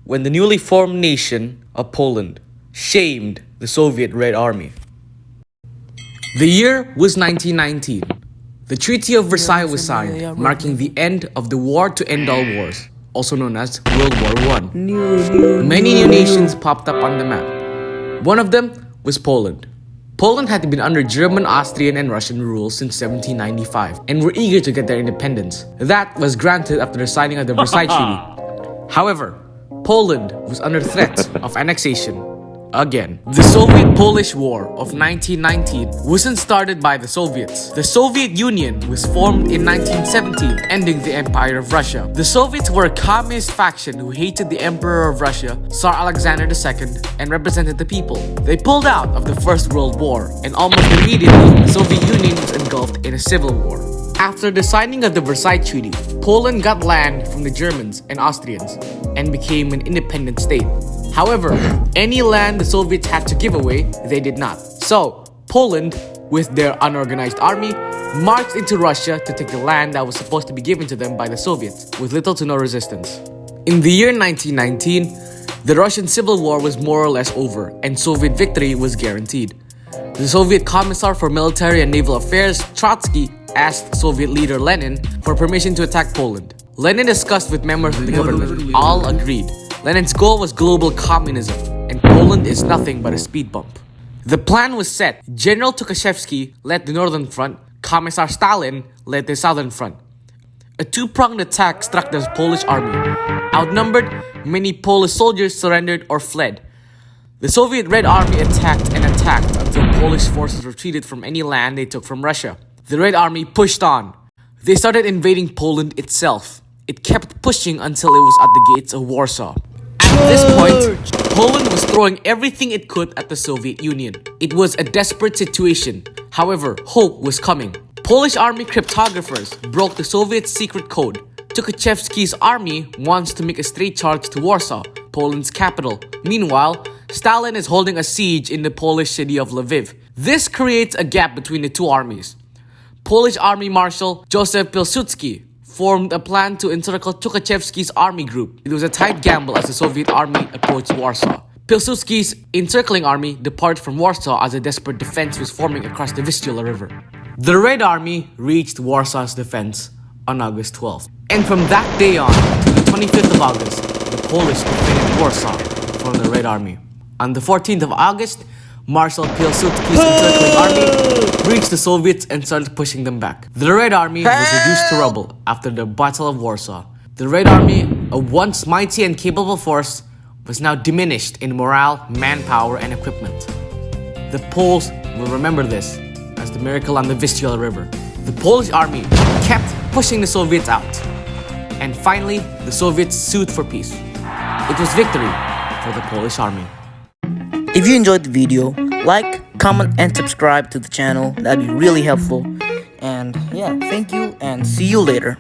when the newly formed nation of Poland shamed the Soviet Red Army. The year was 1919. The Treaty of Versailles was signed, marking the end of the war to end all wars, also known as World War I. Many new nations popped up on the map. One of them was Poland. Poland had been under German, Austrian, and Russian rule since 1795 and were eager to get their independence. That was granted after the signing of the Versailles Treaty. However, Poland was under threat of annexation again. The Soviet-Polish War of 1919 wasn't started by the Soviets. The Soviet Union was formed in 1917, ending the Empire of Russia. The Soviets were a communist faction who hated the Emperor of Russia, Tsar Alexander II, and represented the people. They pulled out of the First World War, and almost immediately, the Soviet Union was engulfed in a civil war. After the signing of the Versailles Treaty, Poland got land from the Germans and Austrians and became an independent state. However, any land the Soviets had to give away, they did not. So, Poland, with their unorganized army, marched into Russia to take the land that was supposed to be given to them by the Soviets, with little to no resistance. In the year 1919, the Russian Civil War was more or less over, and Soviet victory was guaranteed. The Soviet Commissar for Military and Naval Affairs, Trotsky, asked Soviet leader Lenin for permission to attack Poland. Lenin discussed with members of the government. All agreed. Lenin's goal was global communism, and Poland is nothing but a speed bump. The plan was set. General Tukhachevsky led the northern front, Commissar Stalin led the southern front. A two-pronged attack struck the Polish army. Outnumbered, many Polish soldiers surrendered or fled. The Soviet Red Army attacked and attacked until Polish forces retreated from any land they took from Russia. The Red Army pushed on. They started invading Poland itself. It kept pushing until it was at the gates of Warsaw. At this point, Poland was throwing everything it could at the Soviet Union. It was a desperate situation. However, hope was coming. Polish army cryptographers broke the Soviet secret code. Tukhachevsky's army wants to make a straight charge to Warsaw, Poland's capital. Meanwhile, Stalin is holding a siege in the Polish city of Lviv. This creates a gap between the two armies. Polish Army Marshal Joseph Pilsudski formed a plan to encircle Tukhachevsky's army group. It was a tight gamble as the Soviet army approached Warsaw. Pilsudski's encircling army departed from Warsaw as a desperate defense was forming across the Vistula River. The Red Army reached Warsaw's defense on August 12th. And from that day on to the 25th of August, the Polish defended Warsaw from the Red Army. On the 14th of August, Marshal Pilsudski's encircling army reached the Soviets and started pushing them back. The Red Army was reduced to rubble after the Battle of Warsaw. The Red Army, a once mighty and capable force, was now diminished in morale, manpower, and equipment. The Poles will remember this as the miracle on the Vistula River. The Polish army kept pushing the Soviets out. And finally, the Soviets sued for peace. It was victory for the Polish army. If you enjoyed the video, like, comment, and subscribe to the channel. That'd be really helpful. And yeah, thank you and see you later.